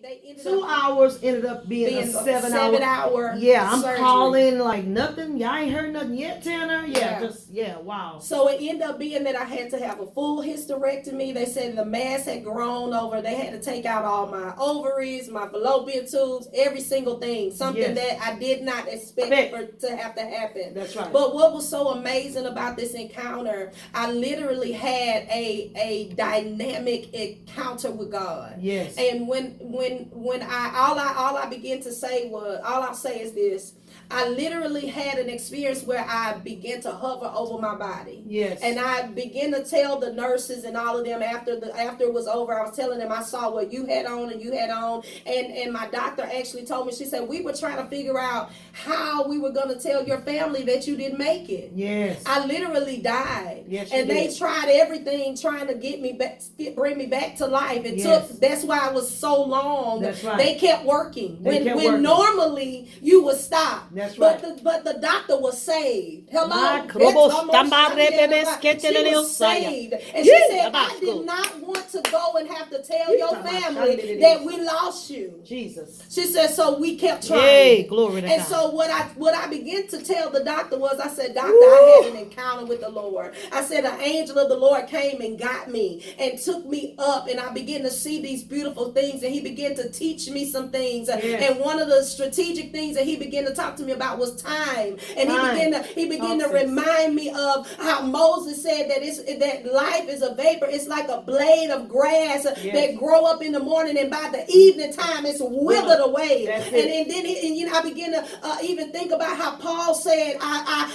They ended 2 hours ended up being a 7 hour. Yeah, I'm surgery. calling like nothing. Y'all ain't heard nothing yet, Tanner. Wow. So it ended up being that I had to have a full hysterectomy. They said the mass had grown over. They had to take out all my ovaries, my fallopian tubes, every single thing. Something that I did not expect to have to happen. That's right. But what was so amazing about this encounter, I literally had a dynamic encounter with God. Yes. And when I began to say was, all I'll say is this: I literally had an experience where I began to hover over my body. Yes. And I began to tell the nurses and all of them after it was over, I was telling them I saw what you had on and you had on. And my doctor actually told me, she said, we were trying to figure out how we were going to tell your family that you didn't make it. Yes. I literally died. Yes, and they tried everything trying to get me back, bring me back to life. It took, that's why it was so long. That's right. They kept working. When normally you would stop. That's right. But the doctor was saved. Hello. She was saved. And she said, I did not want to go and have to tell your family that we lost you. Jesus. She said, so we kept trying. Hey, glory to God. And so what I began to tell the doctor was, I said, Doctor, I had an encounter with the Lord. I said, an angel of the Lord came and got me and took me up, and I began to see these beautiful things, and he began to teach me some things. And one of the strategic things that he began to talk to me about was time. And he began to remind me of how Moses said that life is a vapor. It's like a blade of grass that grow up in the morning, and by the evening time it's withered away. And then I began to even think about how Paul said, I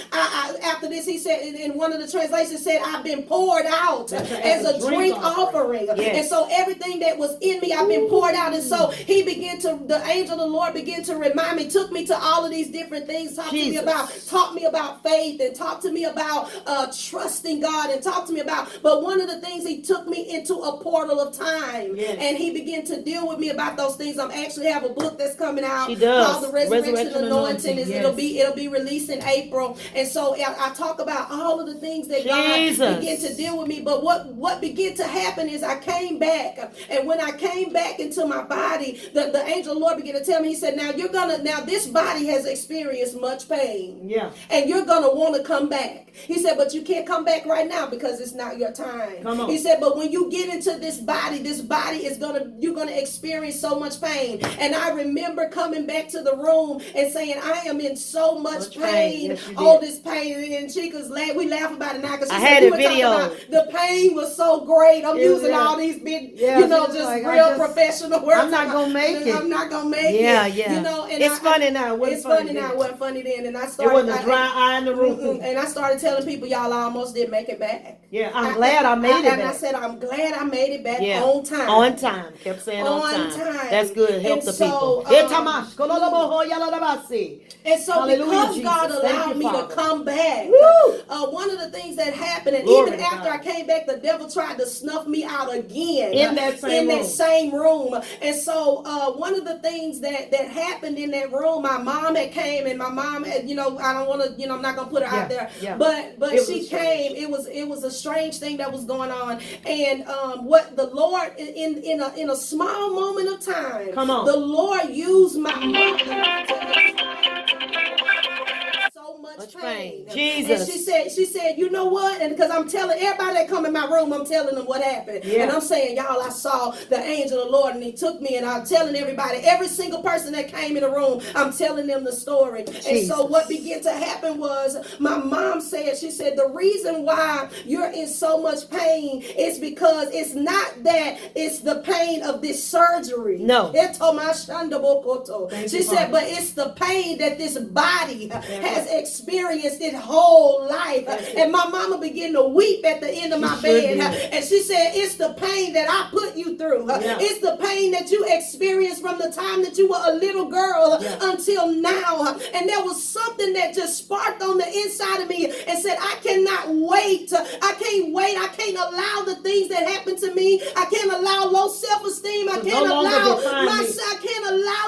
after this, he said in one of the translations said, I've been poured out as a drink offering. And so everything that was in me, I've been poured out. And so the angel of the Lord began to remind me, took me to all of these different things, taught me about faith, and talked to me about trusting God, and talked to me about, but one of the things, he took me into a portal of time, and he began to deal with me about those things. I'm actually have a book that's coming out called The Resurrection Anointing. It'll be released in April. And so I talk about all of the things that God began to deal with me. But what began to happen is I came back, and when I came back into my body, the angel of the Lord began to tell me, he said, now this body has experienced much pain. Yeah. And you're going to want to come back. He said, but you can't come back right now because it's not your time. Come on. He said, but when you get into this body is you're going to experience so much pain. And I remember coming back to the room and saying, I am in so much pain. Yes, this pain. And Chica's we laugh about it now because I had a video. The pain was so great. I'm using all these big, real professional words. I'm not going to make it. I'm not going to make it. Yeah. And it's funny now. It's funny now. It wasn't funny then. And I started. It wasn't a dry eye in the room. And I started telling people, y'all, I almost didn't make it back. Yeah, I'm glad I made it back. And I said, I'm glad I made it back on time. On time. Kept saying on time. That's good. Help the people. And so because God allowed me to come back, one of the things that happened, and even after I came back, the devil tried to snuff me out again. In that same room. And so one of the things that happened in that room, my mom had came, and my mom had, I don't want to, I'm not going to put her out there. Yeah. But she came. It was a strange thing that was going on. And what the Lord, in a small moment of time, the Lord used my mother so much pain. Jesus. And she said, you know what? And because I'm telling everybody that come in my room, I'm telling them what happened. Yeah. And I'm saying, y'all, I saw the angel of the Lord, and he took me, and I'm telling everybody, every single person that came in the room, I'm telling them the story. Jesus. And so what began to happen was, my mom said, she said, the reason why you're in so much pain is because it's not that it's the pain of this surgery. No. She said, but it's the pain that this body has experienced its whole life. And my mama began to weep at the end of my bed. And she said, it's the pain that I put you through. It's the pain that you experienced from the time that you were a little girl until now. And there was something that just sparked on the inside of me and said, I cannot wait. I can't wait. I can't allow the things that happen to me. I can't allow low self-esteem. I can't allow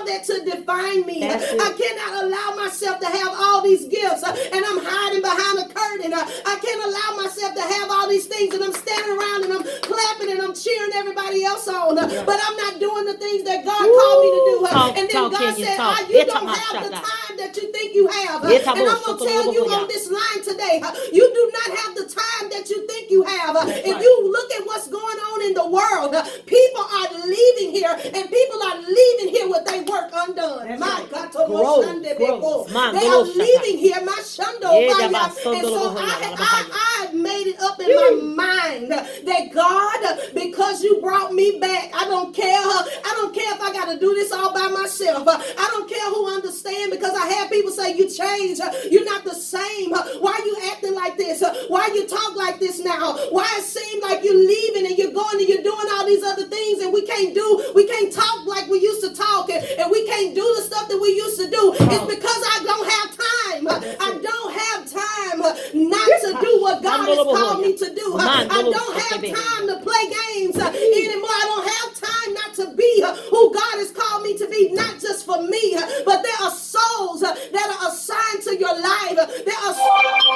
that to define me. I cannot allow myself to have all these gifts and I'm hiding behind a curtain. I can't allow myself to have all these things and I'm standing around and I'm clapping and I'm cheering everybody else on, but I'm not doing the things that God called me to do. And then God said, you don't have the time that you think you have. And I'm going to tell you on this line today, you do not have the time that you think you have. If you look at what's going on in the world, people are leaving here, and people are leaving here with their work undone. My God, they are leaving here. My shando, and so I made it up in my mind that God, because you brought me back, I don't care. I don't care if I got to do this all by myself. I don't care who understand, because I had people say, you changed. You're not the same. Why are you acting like this? Why you talk like this now? Why it seems like you're leaving and you're going and you're doing all these other things, and we can't talk like we used to talk, and we can't do the stuff that we used to do. It's because I don't have time. I don't have time not to do what God has called me to do. I don't have time to play games anymore. I don't have time not to be who God has called me to be, not just for me, but there are souls that are assigned to your life. There are souls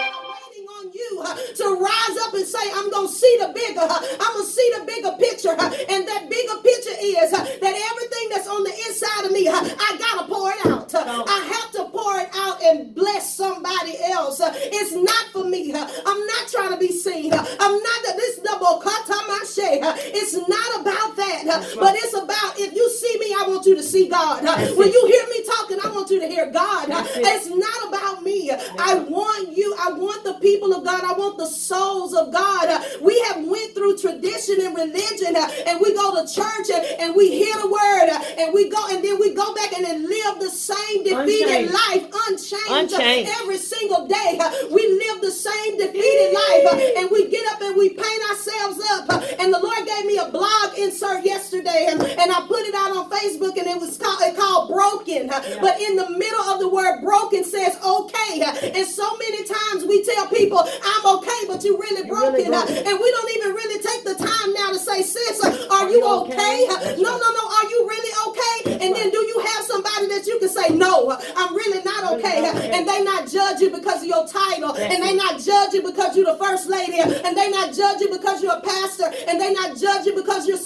waiting on you to rise up and say, I'm going to see the bigger. I'm going to see the bigger picture. And that bigger picture is that everything that's on the inside of me, I got to pour it out. I have to pour it out and bless somebody else. It's not for me. I'm not trying to be seen. I'm not this double katamashe. It's not about that. But it's about, if you see me, I want you to see God. When you hear me talking, I want you to hear God. It's not about me. I want you. I want the people of God. I want the souls of God. We have went through tradition and religion, and we go to church and we hear the word, and we go, and then we go back and then live the same defeated life, unchanged. Every single day. We live the same defeated life, and we get up and we paint ourselves up. And the Lord gave me a blog insert yesterday, and I put it out on Facebook, and it was called Broken. But in the middle of the word broken says okay. And so many times we tell people, I'm okay, but you really broken. And we don't even really take the time now to say, sis, are you okay? No, are you really okay? And then do you have somebody that you can say, no, I'm really not okay? And they not judge you because of your title, and they not judge you because you're the first lady, and they not judge you because you're a pastor, and they not judge you because you're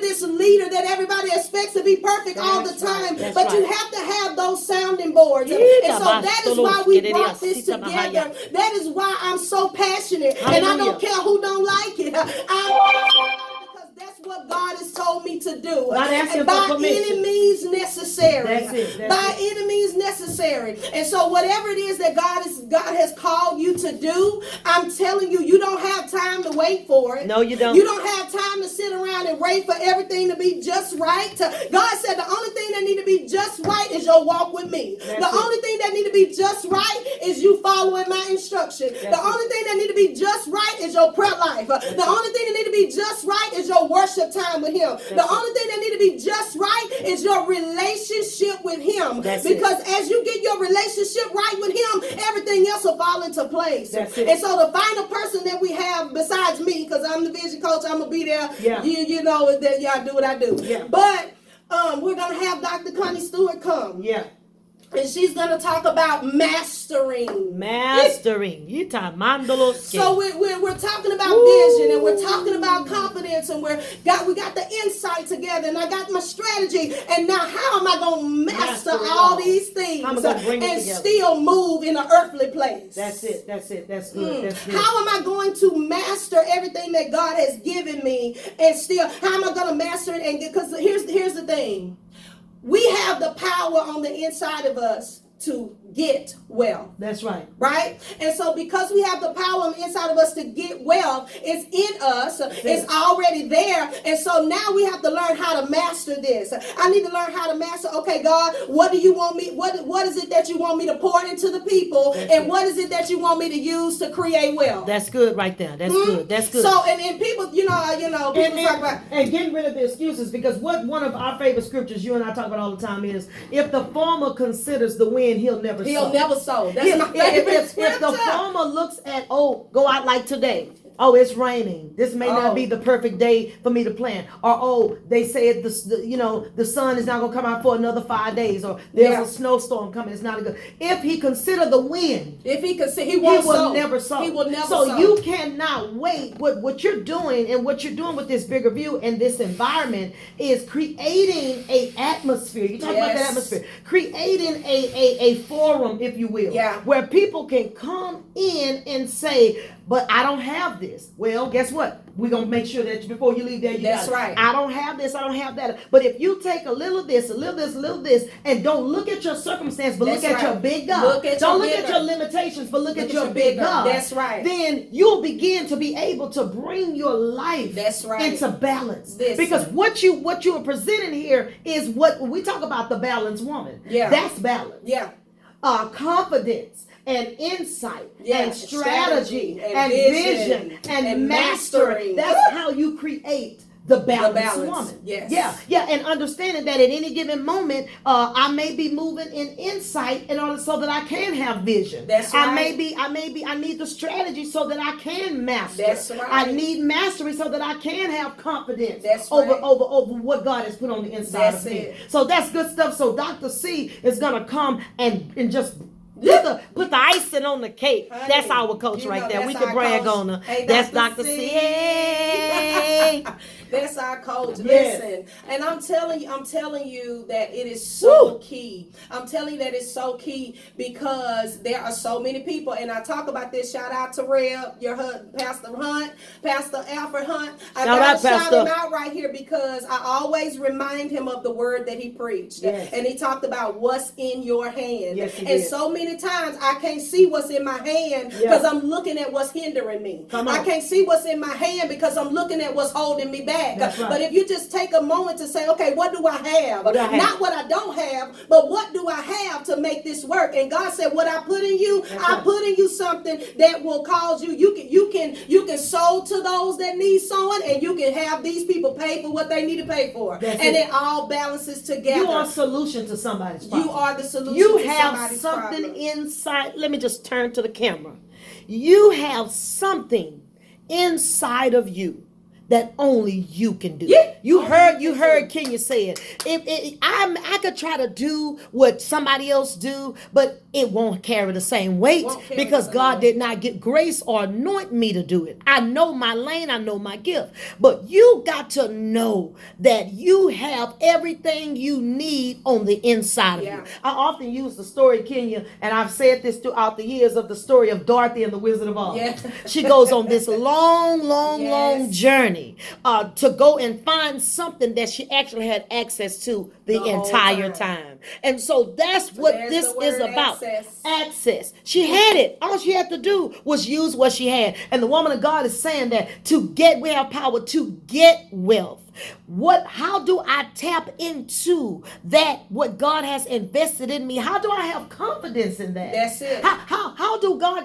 this leader that everybody expects to be perfect all the time. But you have to have those sounding boards. And so that is why we brought this together. That is why I'm so passionate, and I don't care who don't like it. Because that's what God has told me to do. And by any means necessary. By any means necessary. And so whatever it is that God has called you to do, I'm telling you, you don't have time to wait for it. No, you don't. You don't have time to sit around and wait for everything to be just right. God said the only thing that need to be just right is your walk with me. The only thing that need to be just right is you following my instruction. The only thing that need to be just right is your prayer life. The only thing that need to be just right is your worship time with him. The only thing that need to be just right is your relationship with him. Because as you get your relationship right with him, everything else will fall into place. And so the final person that we have besides me, because I'm the vision coach, I'm going to be there. You know, that y'all do what I do. But we're going to have Dr. Connie Stewart come. And she's going to talk about mastering. So we're talking about vision, and we're talking about confidence, and we got the insight together, and I got my strategy. And now how am I going to master all these things and still move in an earthly place? That's it. That's good. That's good. How am I going to master everything that God has given me, and still, how am I going to master it? And because here's the thing. We have the power on the inside of us to get wealth. That's right. Right? And so because we have the power on the inside of us to get wealth, it's in us. It's already there. And so now we have to learn how to master this. I need to learn how to master, okay, God, what do you want me, what is it that you want me to pour into the people? What is it that you want me to use to create wealth? That's good right there. That's good. That's good. So, and people, you know, people talk about. And getting rid of the excuses, because what one of our favorite scriptures you and I talk about all the time is, if the farmer considers the wind, he'll never sow. That's my favorite scripture. If the farmer looks at, go out like today. Oh, it's raining. This may not be Oh, the perfect day for me to plant. Or, oh, they said the sun is not going to come out for another 5 days. Or there's yeah. a snowstorm coming. It's not a good. If he consider the wind, If he could see, he he won't will sow. never sow. He will never So sow. you cannot wait. What you're doing and what you're doing with this bigger view and this environment is creating a atmosphere. You talk about that atmosphere. Creating a forum, if you will, Yeah. where people can come in and say, but I don't have this. Well, guess what? We're going to make sure that before you leave there, you That's got it. right. I don't have this. I don't have that. But if you take a little of this, a little this, a little this, and don't look at your circumstance, but That's look at right. your big God. Look at Don't your look at bigger. your limitations, but look at your big bigger. God. That's right. Then you'll begin to be able to bring your life That's right. into balance. Listen. Because what you are presenting here is what we talk about, the balanced woman. Yeah. That's balance. Yeah. Confidence and insight Yeah, and strategy and and vision and and mastery. mastering. That's how you create the balanced balance, woman. yes. Yeah, and understanding that at any given moment, I may be moving in insight in order so that I can have vision. That's right. I need the strategy so that I can master. That's right. I need mastery so that I can have confidence That's over right. over what God has put on the inside That's of me. it. So that's good stuff. So Dr. C is gonna come and just put the icing on the cake. Honey, that's our coach right there. We that's can our brag coach. on her. Hey, That's Dr. Dr. C. C. Hey. That's our coach. Yes. Listen, and I'm telling you that it is so Woo. key. I'm telling you that it's so key because there are so many people, and I talk about this. Shout out to Reb, your husband, Pastor Alfred Hunt. I Shout gotta out, shout Pastor. him out right here because I always remind him of the word that he preached. Yes. And he talked about what's in your hand. Yes, he and did. so many times I can't see what's in my hand Yeah. because I'm looking at what's hindering me. Come on. I can't see what's in my hand because I'm looking at what's holding me back. That's right. But if you just take a moment to say, okay, what do I have? What do I have? Not what I don't have, but what do I have to make this work? And God said, what I put in you, That's I right. put in you something that will cause you can sow to those that need sowing, and you can have these people pay for what they need to pay for. That's and it. it all balances together. You are a solution to somebody's problem. You are the solution You to have somebody's something problem. inside. Let me just turn to the camera. You have something inside of you that only you can do. Yeah. You Only heard you can do. Kenya say it. I could try to do what somebody else do, but it won't carry the same weight Won't carry because the same God weight. did not get grace or anoint me to do it. I know my lane, I know my gift. But you got to know that you have everything you need on the inside of Yeah. you. I often use the story, Kenya, and I've said this throughout the years of the story of Dorothy and the Wizard of Oz. Yeah. She goes on this long Yes. journey to go and find something that she actually had access to the whole entire time. time. And so that's what There's this the is word about. access. Access. She had it. All she had to do was use what she had. And the woman of God is saying that we have power to get wealth. How do I tap into that, what God has invested in me? How do I have confidence in that? That's it. How do God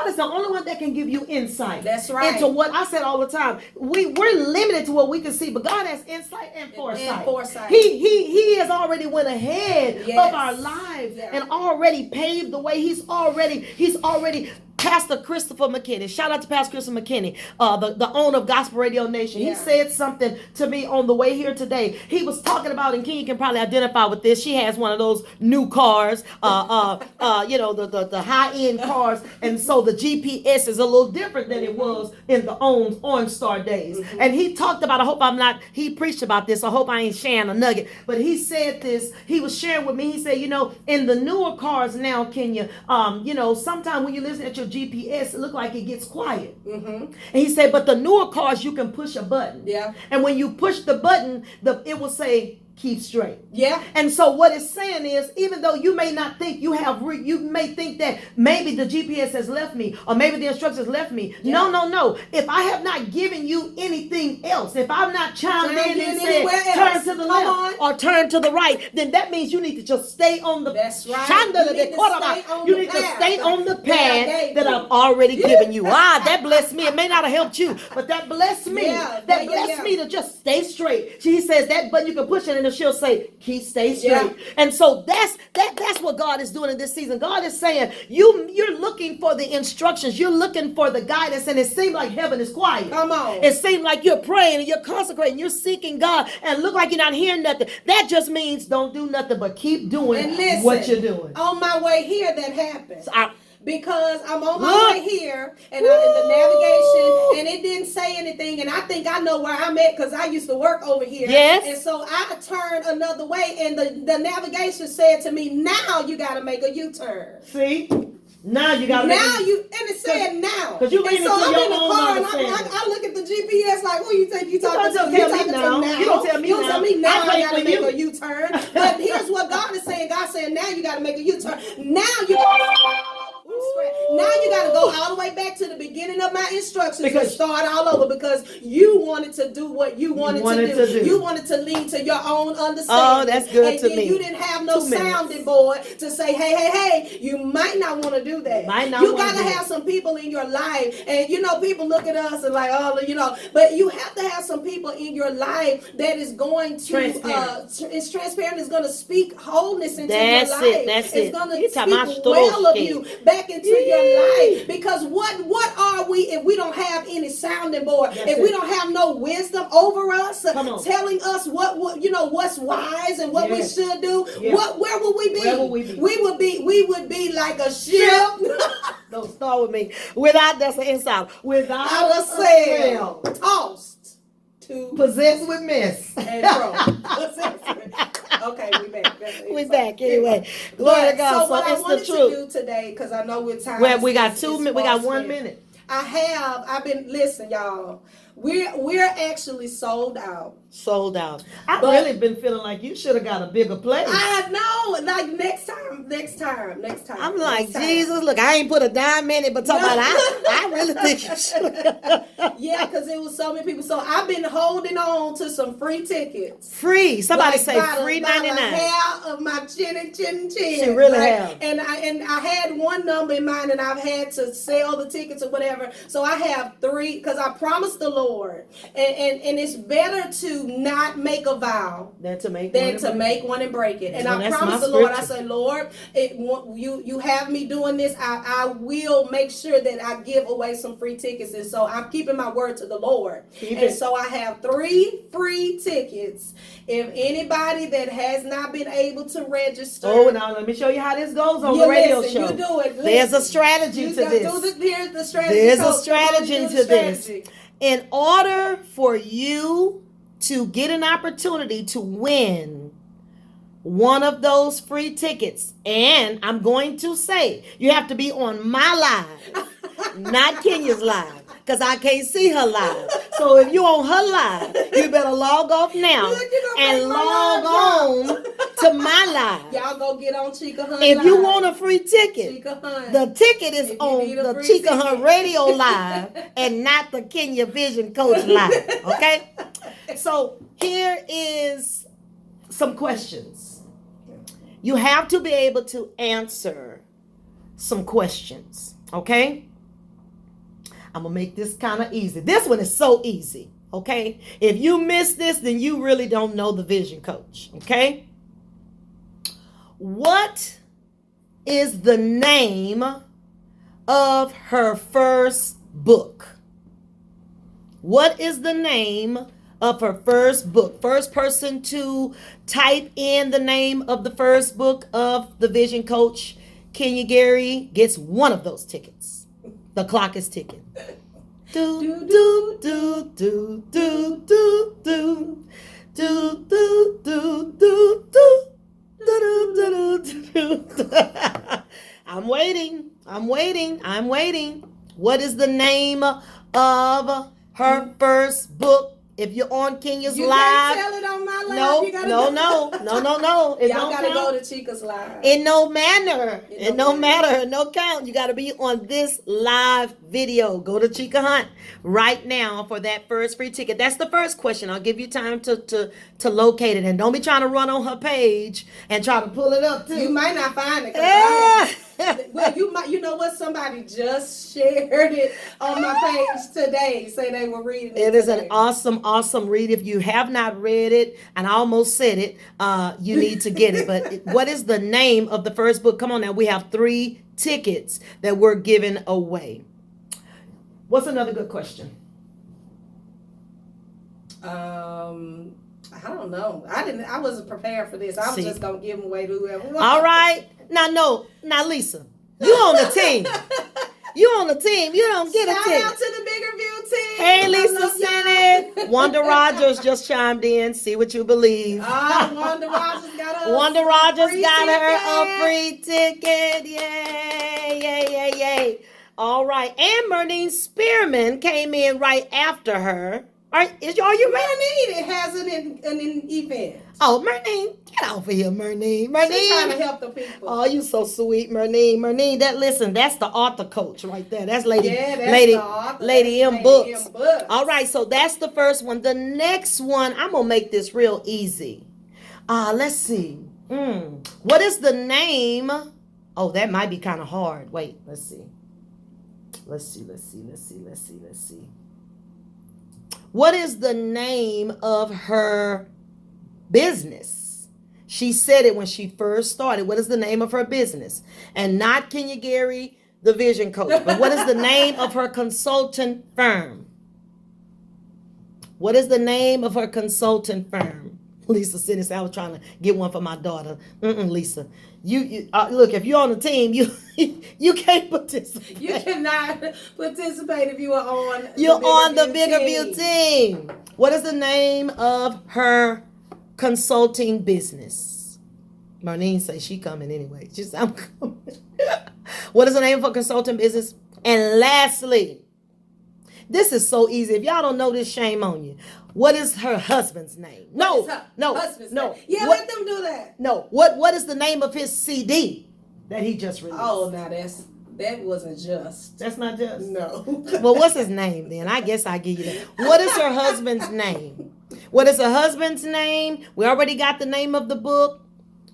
is the only one that can give you insight. That's right. Into what I said all the time. We're limited to what we can see, but God has insight and foresight. And foresight. He has already went ahead Yes. of our lives Yeah. and already paved the way. He's already Pastor Christopher McKinney. Shout out to Pastor Christopher McKinney, the owner of Gospel Radio Nation. Yeah. He said something to me on the way here today. He was talking about, and King can probably identify with this. She has one of those new cars, the high-end cars, and so the GPS is a little different than it was in the OnStar days. Mm-hmm. And he talked about, he preached about this. I hope I ain't sharing a nugget, but he said this. He was sharing with me. He said, in the newer cars now, Kenya, sometimes when you listen at your GPS, it look like it gets quiet. Mm-hmm. And he said, but the newer cars, you can push a button. Yeah. And when you push the button, it will say, keep straight. Yeah. And so what it's saying is, even though you may not think you may think that maybe the GPS has left me or maybe the instructions left me. Yeah. No. If I have not given you anything else, if I've not chimed in and said, anywhere turn else. to the Come left or turn to the right, then that means you need to just stay on the That's right. You need to stay on the that I path gave that you. I've already given you. That blessed me. It may not have helped you, but that blessed me. Yeah. That Yeah. blessed me to just stay straight. She says that button you can push it and and she'll say, stay straight. Yeah. And so that's what God is doing in this season. God is saying, you're looking for the instructions. You're looking for the guidance. And it seems like heaven is quiet. Come on. It seems like you're praying and you're consecrating. You're seeking God and look like you're not hearing nothing. That just means don't do nothing but keep doing And listen, what you're doing. On my way here, that happened. So because I'm on my way here and I'm in the navigation and it didn't say anything and I think I know where I'm at because I used to work over here. Yes. And so I turned another way and the navigation said to me, now you got to make a U-turn. See? Now you got to and it said now. Because you lean into I'm your in the own car and understanding. I look at the GPS like, who you think you talking to? You don't tell me now. You don't tell me now. You don't tell me now I I got to make you. a U-turn. But here's what God is saying. God saying now you got to make a U-turn. Now you got to go all the way back to the beginning of my instructions and start all over because you wanted to do what you wanted to do. You wanted to lean to your own understanding. Oh, that's good to me. You didn't have no sounding board to say, hey, you might not want to do that. You got to have some people in your life. And, people look at us and like, but you have to have some people in your life that is going to, it's transparent, is going to speak wholeness into your life. It's going to speak well of you back into your life. Because what are we if we don't have any sounding board? If we don't have no wisdom over us, telling us what's wise and what we should do, where would we be? We would be like a ship. Don't start with me. That's an inside. Without a sail, tossed to possessed with mess. And thrown. Okay, we back. We back anyway. Glory to God. So what I wanted the truth. to do today, because I know we're time. Well, we got 2 minutes. We got 1 minute. I've been, listen, y'all. We're actually sold out. Sold out. I've really been feeling like you should have got a bigger place. I know. Like next time. I'm like, Jesus, look, I ain't put a dime in it, but talking about I really think you should. Yeah, because it was so many people. So I've been holding on to some free tickets. Free. Somebody say free 99. Hair of my chin. She really have. And I had one number in mind and I've had to sell the tickets or whatever. So I have 3 because I promised the Lord. And it's better to not make a vow than to make one and break it. And I promised the Lord, I said, Lord, you have me doing this. I will make sure that I give away some free tickets. And so I'm keeping my word to the Lord. So I have 3 free tickets. If anybody that has not been able to register. Oh, now let me show you how this goes on the radio show. You do it. There's a strategy to this. Here's the strategy. There's a strategy to this. In order for you to get an opportunity to win one of those free tickets, and I'm going to say you have to be on my live, not Kenya's live, because I can't see her live. So if you're on her live, you better log off now and log on to my live. Y'all go get on Chica Hunt. If live. you want a free ticket, the ticket is on the Chica Hunt Radio Live and not the Kenya Vision Coach Live. Okay? So here is some questions. You have to be able to answer some questions. Okay? I'm going to make this kind of easy. This one is so easy. Okay? If you miss this, then you really don't know the Vision Coach. Okay? What is the name of her first book? What is the name of her first book? First person to type in the name of the first book of the Vision Coach, Kenya Gary, gets one of those tickets. The clock is ticking. Do do do do do do do do do do do do. I'm waiting. What is the name of her first book? If you're on Kenya's you live, can't tell it on my live. No. It y'all gotta count. go to Chica's live. In no matter, no count. You gotta be on this live video. Go to Chica Hunt right now for that first free ticket. That's the first question. I'll give you time to locate it, and don't be trying to run on her page and try to pull it up too. You might not find it. Well, you know what? Somebody just shared it on my page today. Say they were reading it. It is an today. awesome, awesome read. If you have not read it, and I almost said it, you need to get it. But what is the name of the first book? Come on now. We have 3 tickets that we're giving away. What's another good question? I don't know. I wasn't prepared for this. I was just gonna give them away to whoever wants. All right. Now Lisa, you on the team. You on the team. You don't get a Shout ticket. out to the Bigger View team. Hey, I Lisa love Senate. y'all. Wanda Rogers just chimed in. See what you believe. Wanda Rogers got her. Wanda Rogers free got her ticket. a free ticket. Yay, yay, yay, yay. All right. And Mernine Spearman came in right after her. Are you ready? It has an event. Oh, Mernine, get off of here, Mernine. She's trying to Mernine. help the people. Oh, you so sweet, Mernine. Mernine, that's the author coach right there. That's Lady the author. Lady That's M Books. M Books. All right, so that's the first one. The next one, I'm gonna make this real easy. Let's see. What is the name? Oh, that might be kind of hard. Wait, let's see. Let's see. What is the name of her business? She said it when she first started. What is the name of her business? And not Kenya Gary, the vision coach, but what is the name of her consultant firm? What is the name of her consultant firm? Lisa said, I was trying to get one for my daughter. Lisa, you look. If you're on the team, you can't participate. You cannot participate if you are on. You're on the Bigger View team. What is the name of her consulting business? Marlene says she coming anyway. She said, I'm coming. What is the name of her consulting business? And lastly, this is so easy. If y'all don't know this, shame on you. What is her husband's name? No. Husband's name. Yeah, let them do that. No. What is the name of his CD that he just released? Oh, now that wasn't just. That's not just? No. Well, what's his name then? I guess I'll give you that. What is her husband's name? What is her husband's name? We already got the name of the book.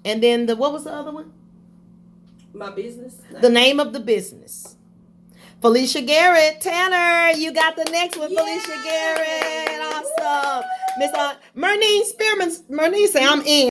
And then what was the other one? My business? The name of the business. Felicia Garrett. Tanner, you got the next one. Yay! Felicia Garrett. Awesome. Miss Mernine Spearman. Mernine say I'm in.